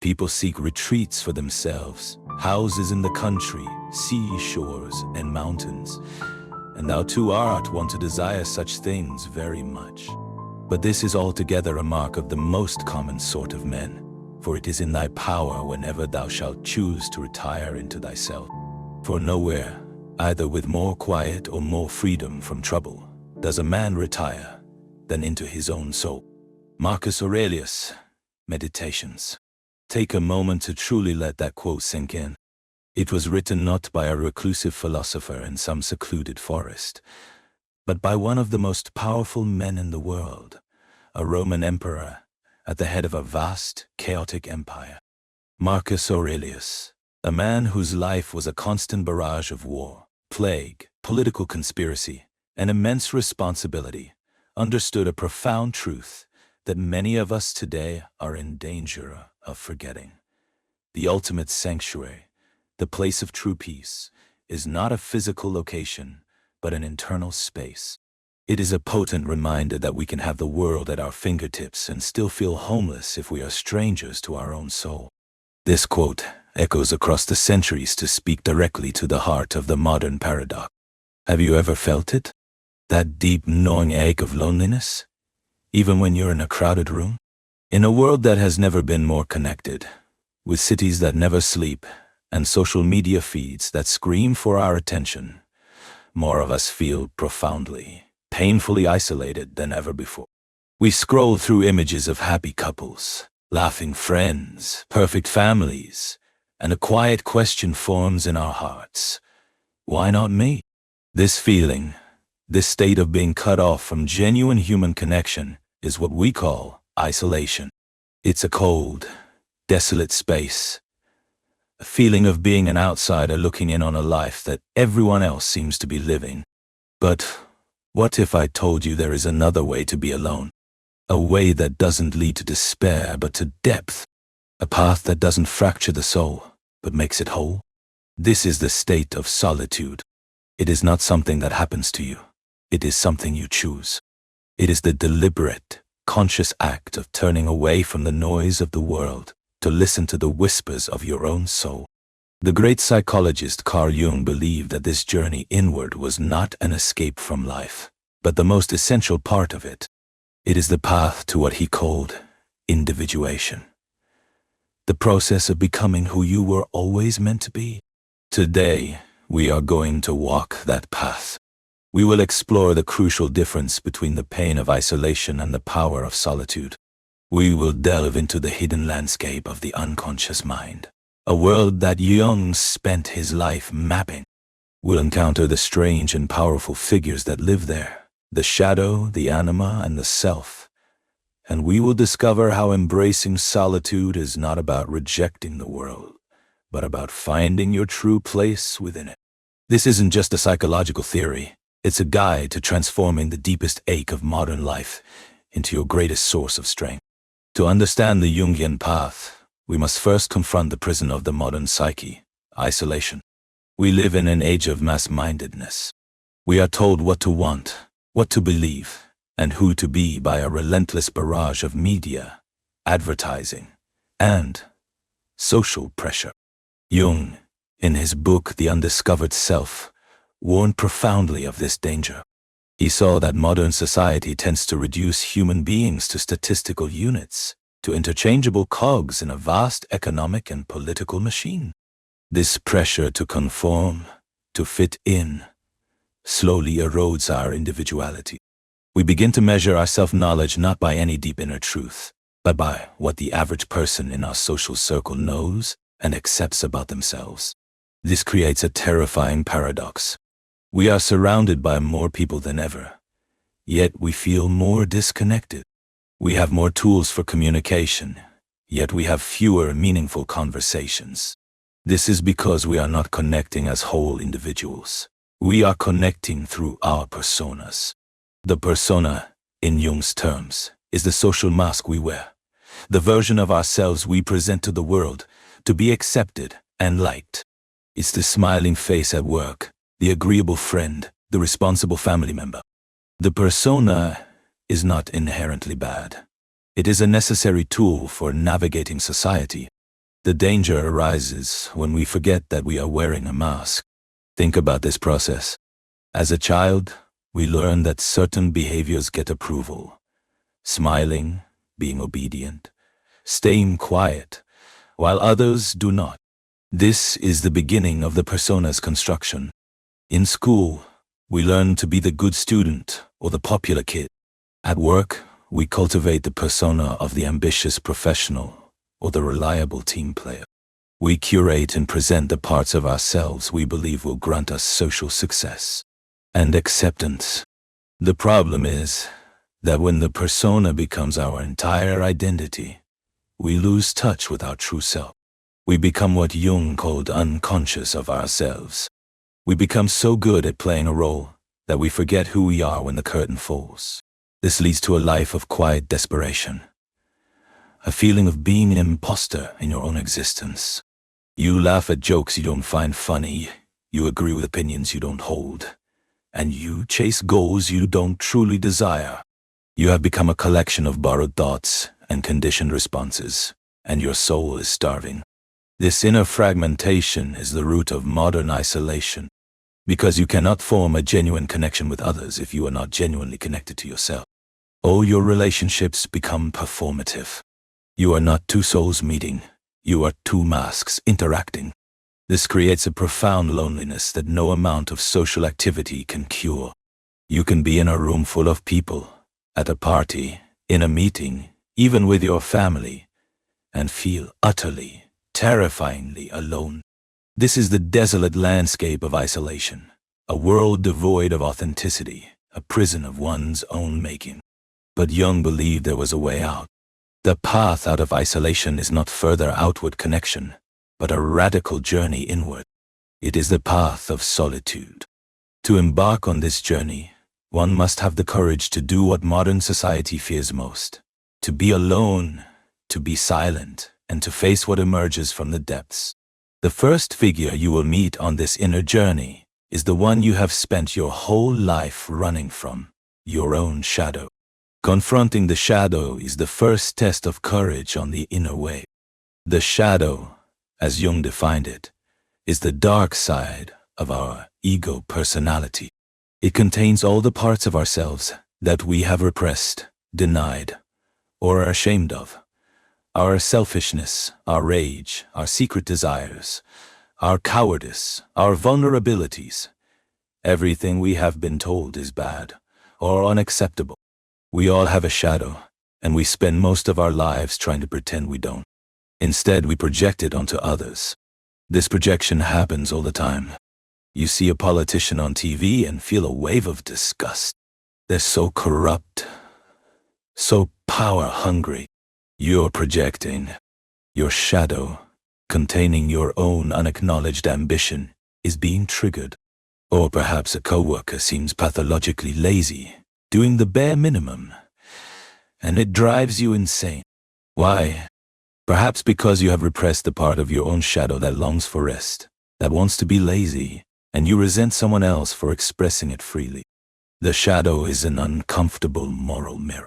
People seek retreats for themselves, houses in the country, seashores, and mountains. And thou too art one to desire such things very much. But this is altogether a mark of the most common sort of men, for it is in thy power whenever thou shalt choose to retire into thyself. For nowhere, either with more quiet or more freedom from trouble, does a man retire than into his own soul. Marcus Aurelius, Meditations. Take a moment to truly let that quote sink in. It was written not by a reclusive philosopher in some secluded forest, but by one of the most powerful men in the world, a Roman emperor at the head of a vast, chaotic empire. Marcus Aurelius, a man whose life was a constant barrage of war, plague, political conspiracy, and immense responsibility, understood a profound truth that many of us today are in danger of forgetting. The ultimate sanctuary, the place of true peace, is not a physical location, but an internal space. It is a potent reminder that we can have the world at our fingertips and still feel homeless if we are strangers to our own soul. This quote echoes across the centuries to speak directly to the heart of the modern paradox. Have you ever felt it? That deep, gnawing ache of loneliness? Even when you're in a crowded room? In a world that has never been more connected, with cities that never sleep, and social media feeds that scream for our attention, more of us feel profoundly, painfully isolated than ever before. We scroll through images of happy couples, laughing friends, perfect families, and a quiet question forms in our hearts. Why not me? This feeling, this state of being cut off from genuine human connection, is what we call isolation. It's a cold, desolate space, a feeling of being an outsider looking in on a life that everyone else seems to be living. But what if I told you there is another way to be alone? A way that doesn't lead to despair but to depth. A path that doesn't fracture the soul but makes it whole. This is the state of solitude. It is not something that happens to you. It is something you choose. It is the deliberate, conscious act of turning away from the noise of the world to listen to the whispers of your own soul. The great psychologist Carl Jung believed that this journey inward was not an escape from life, but the most essential part of it. It is the path to what he called individuation. The process of becoming who you were always meant to be. Today, we are going to walk that path. We will explore the crucial difference between the pain of isolation and the power of solitude. We will delve into the hidden landscape of the unconscious mind, a world that Jung spent his life mapping. We'll encounter the strange and powerful figures that live there, the shadow, the anima, and the self. And we will discover how embracing solitude is not about rejecting the world, but about finding your true place within it. This isn't just a psychological theory. It's a guide to transforming the deepest ache of modern life into your greatest source of strength. To understand the Jungian path, we must first confront the prison of the modern psyche, isolation. We live in an age of mass-mindedness. We are told what to want, what to believe, and who to be by a relentless barrage of media, advertising, and social pressure. Jung, in his book The Undiscovered Self, warned profoundly of this danger. He saw that modern society tends to reduce human beings to statistical units, to interchangeable cogs in a vast economic and political machine. This pressure to conform, to fit in, slowly erodes our individuality. We begin to measure our self-knowledge not by any deep inner truth, but by what the average person in our social circle knows and accepts about themselves. This creates a terrifying paradox. We are surrounded by more people than ever, yet we feel more disconnected. We have more tools for communication, yet we have fewer meaningful conversations. This is because we are not connecting as whole individuals. We are connecting through our personas. The persona, in Jung's terms, is the social mask we wear, the version of ourselves we present to the world to be accepted and liked. It's the smiling face at work, the agreeable friend, the responsible family member. The persona is not inherently bad. It is a necessary tool for navigating society, The danger arises when we forget that we are wearing a mask. Think about this process. As a child, we learn that certain behaviors get approval. Smiling, being obedient, staying quiet, while others do not. This is the beginning of the persona's construction. In school, we learn to be the good student or the popular kid. At work, we cultivate the persona of the ambitious professional or the reliable team player. We curate and present the parts of ourselves we believe will grant us social success and acceptance. The problem is that when the persona becomes our entire identity, we lose touch with our true self. We become what Jung called unconscious of ourselves. We become so good at playing a role that we forget who we are when the curtain falls. This leads to a life of quiet desperation, a feeling of being an imposter in your own existence. You laugh at jokes you don't find funny, you agree with opinions you don't hold, and you chase goals you don't truly desire. You have become a collection of borrowed thoughts and conditioned responses, and your soul is starving. This inner fragmentation is the root of modern isolation, because you cannot form a genuine connection with others if you are not genuinely connected to yourself. All your relationships become performative. You are not two souls meeting, you are two masks interacting. This creates a profound loneliness that no amount of social activity can cure. You can be in a room full of people, at a party, in a meeting, even with your family, and feel utterly, terrifyingly alone. This is the desolate landscape of isolation, a world devoid of authenticity, a prison of one's own making. But Jung believed there was a way out. The path out of isolation is not further outward connection, but a radical journey inward. It is the path of solitude. To embark on this journey, one must have the courage to do what modern society fears most: to be alone, to be silent, and to face what emerges from the depths. The first figure you will meet on this inner journey is the one you have spent your whole life running from, your own shadow. Confronting the shadow is the first test of courage on the inner way. The shadow, as Jung defined it, is the dark side of our ego personality. It contains all the parts of ourselves that we have repressed, denied, or are ashamed of. Our selfishness, our rage, our secret desires, our cowardice, our vulnerabilities. Everything we have been told is bad or unacceptable. We all have a shadow, and we spend most of our lives trying to pretend we don't. Instead, we project it onto others. This projection happens all the time. You see a politician on TV and feel a wave of disgust. They're so corrupt, so power-hungry. You're projecting. Your shadow, containing your own unacknowledged ambition, is being triggered. Or perhaps a coworker seems pathologically lazy, doing the bare minimum, and it drives you insane. Why? Perhaps because you have repressed the part of your own shadow that longs for rest, that wants to be lazy, and you resent someone else for expressing it freely. The shadow is an uncomfortable moral mirror.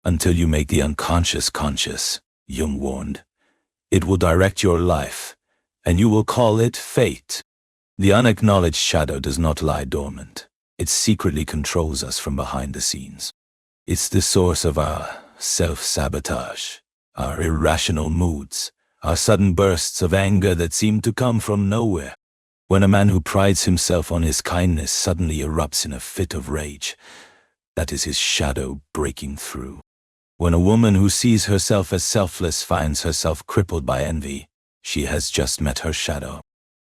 Until you make the unconscious conscious, Jung warned, it will direct your life, and you will call it fate. The unacknowledged shadow does not lie dormant. It secretly controls us from behind the scenes. It's the source of our self-sabotage, our irrational moods, our sudden bursts of anger that seem to come from nowhere. When a man who prides himself on his kindness suddenly erupts in a fit of rage, that is his shadow breaking through. When a woman who sees herself as selfless finds herself crippled by envy, she has just met her shadow.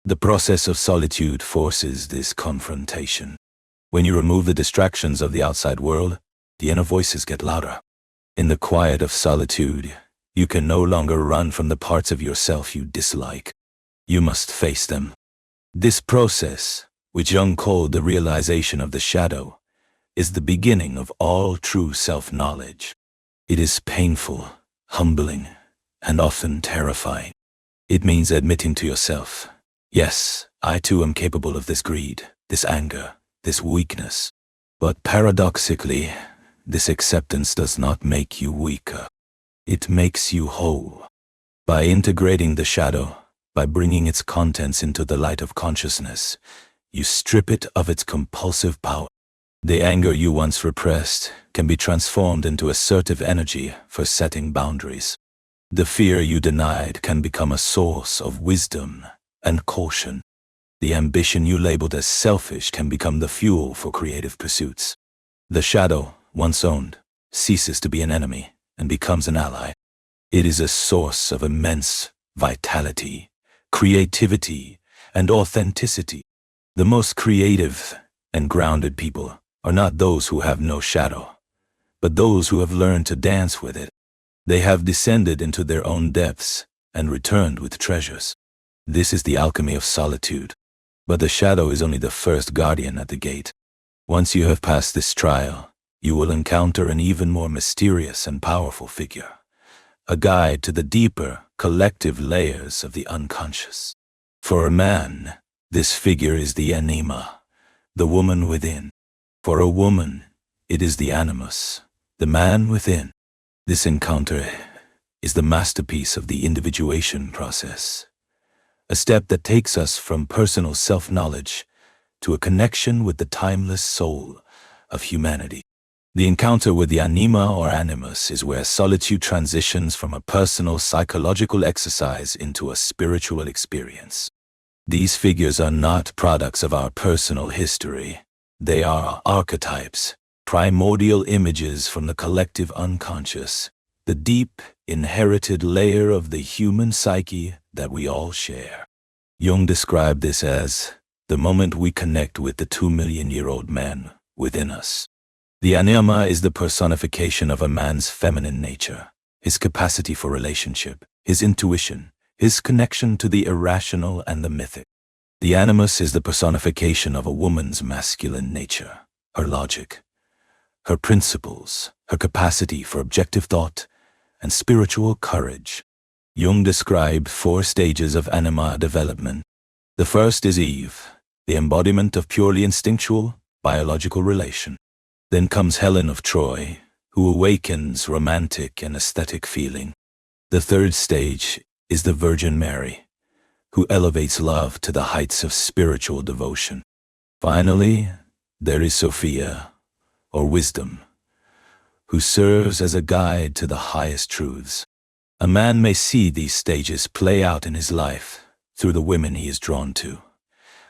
The process of solitude forces this confrontation. When you remove the distractions of the outside world, the inner voices get louder. In the quiet of solitude, you can no longer run from the parts of yourself you dislike. You must face them. This process, which Jung called the realization of the shadow, is the beginning of all true self-knowledge. It is painful, humbling, and often terrifying. It means admitting to yourself, yes, I too am capable of this greed, this anger, this weakness. But paradoxically, this acceptance does not make you weaker. It makes you whole. By integrating the shadow, by bringing its contents into the light of consciousness, you strip it of its compulsive power. The anger you once repressed can be transformed into assertive energy for setting boundaries. The fear you denied can become a source of wisdom and caution. The ambition you labeled as selfish can become the fuel for creative pursuits. The shadow, once owned, ceases to be an enemy and becomes an ally. It is a source of immense vitality, creativity, and authenticity. The most creative and grounded people are not those who have no shadow, but those who have learned to dance with it. They have descended into their own depths and returned with treasures. This is the alchemy of solitude. But the shadow is only the first guardian at the gate. Once you have passed this trial, you will encounter an even more mysterious and powerful figure, a guide to the deeper, collective layers of the unconscious. For a man, this figure is the Anima, the woman within. For a woman, it is the Animus, the man within. This encounter is the masterpiece of the individuation process, a step that takes us from personal self-knowledge to a connection with the timeless soul of humanity. The encounter with the Anima or Animus is where solitude transitions from a personal psychological exercise into a spiritual experience. These figures are not products of our personal history. They are archetypes, primordial images from the collective unconscious, the deep, inherited layer of the human psyche that we all share. Jung described this as the moment we connect with the 2-million-year-old man within us. The Anima is the personification of a man's feminine nature, his capacity for relationship, his intuition, his connection to the irrational and the mythic. The Animus is the personification of a woman's masculine nature, her logic, her principles, her capacity for objective thought, and spiritual courage. Jung described 4 stages of anima development. The first is Eve, the embodiment of purely instinctual, biological relation. Then comes Helen of Troy, who awakens romantic and aesthetic feeling. The third stage is the Virgin Mary, who elevates love to the heights of spiritual devotion. Finally, there is Sophia, or wisdom, who serves as a guide to the highest truths. A man may see these stages play out in his life through the women he is drawn to,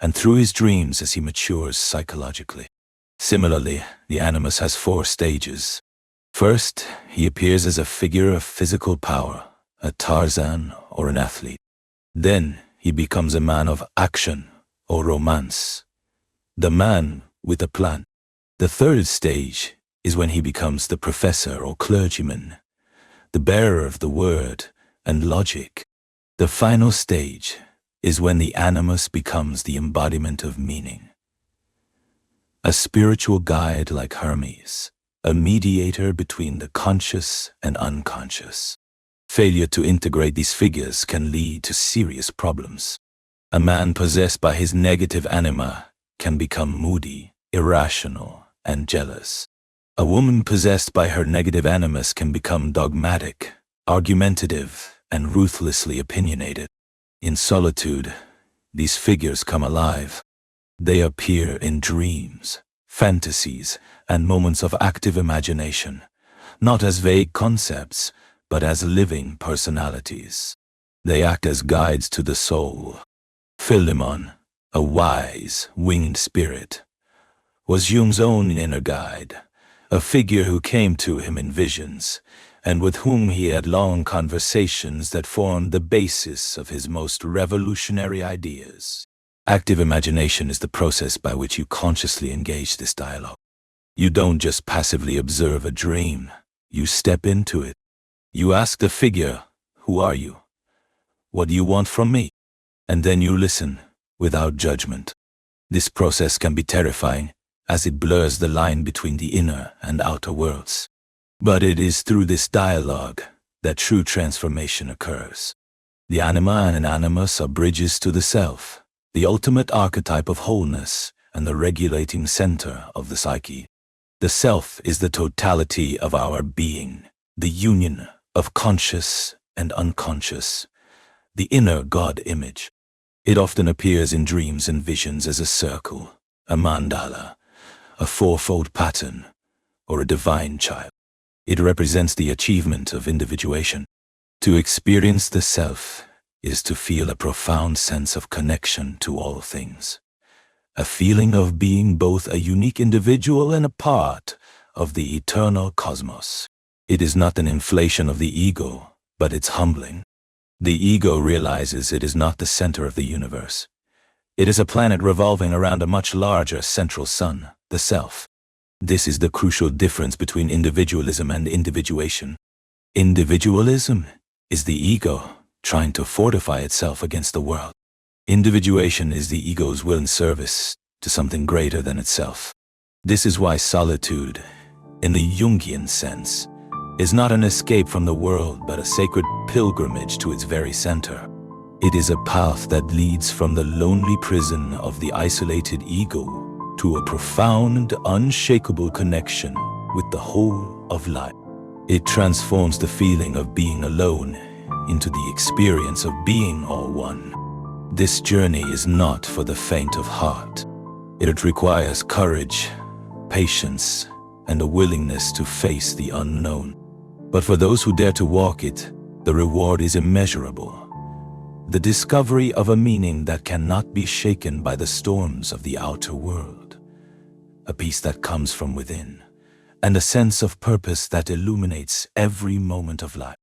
and through his dreams as he matures psychologically. Similarly, the Animus has 4 stages. First, he appears as a figure of physical power, a Tarzan or an athlete. Then, he becomes a man of action or romance, the man with a plan. The third stage is when he becomes the professor or clergyman, the bearer of the word and logic. The final stage is when the Animus becomes the embodiment of meaning, a spiritual guide like Hermes, a mediator between the conscious and unconscious. Failure to integrate these figures can lead to serious problems. A man possessed by his negative anima can become moody, irrational, and jealous. A woman possessed by her negative animus can become dogmatic, argumentative, and ruthlessly opinionated. In solitude, these figures come alive. They appear in dreams, fantasies, and moments of active imagination, not as vague concepts, but as living personalities. They act as guides to the soul. Philemon, a wise, winged spirit, was Jung's own inner guide, a figure who came to him in visions, and with whom he had long conversations that formed the basis of his most revolutionary ideas. Active imagination is the process by which you consciously engage this dialogue. You don't just passively observe a dream, you step into it. You ask the figure, "Who are you? What do you want from me?" And then you listen, without judgment. This process can be terrifying, as it blurs the line between the inner and outer worlds. But it is through this dialogue that true transformation occurs. The anima and animus are bridges to the self, the ultimate archetype of wholeness and the regulating center of the psyche. The self is the totality of our being, the union of conscious and unconscious, the inner God image. It often appears in dreams and visions as a circle, a mandala, a fourfold pattern, or a divine child. It represents the achievement of individuation. To experience the self is to feel a profound sense of connection to all things, a feeling of being both a unique individual and a part of the eternal cosmos. It is not an inflation of the ego, but it's humbling. The ego realizes it is not the center of the universe. It is a planet revolving around a much larger central sun, the self. This is the crucial difference between individualism and individuation. Individualism is the ego trying to fortify itself against the world. Individuation is the ego's will in service to something greater than itself. This is why solitude, in the Jungian sense, is not an escape from the world but a sacred pilgrimage to its very center. It is a path that leads from the lonely prison of the isolated ego to a profound, unshakable connection with the whole of life. It transforms the feeling of being alone into the experience of being all one. This journey is not for the faint of heart. It requires courage, patience, and a willingness to face the unknown. But for those who dare to walk it, the reward is immeasurable. The discovery of a meaning that cannot be shaken by the storms of the outer world. A peace that comes from within, and a sense of purpose that illuminates every moment of life.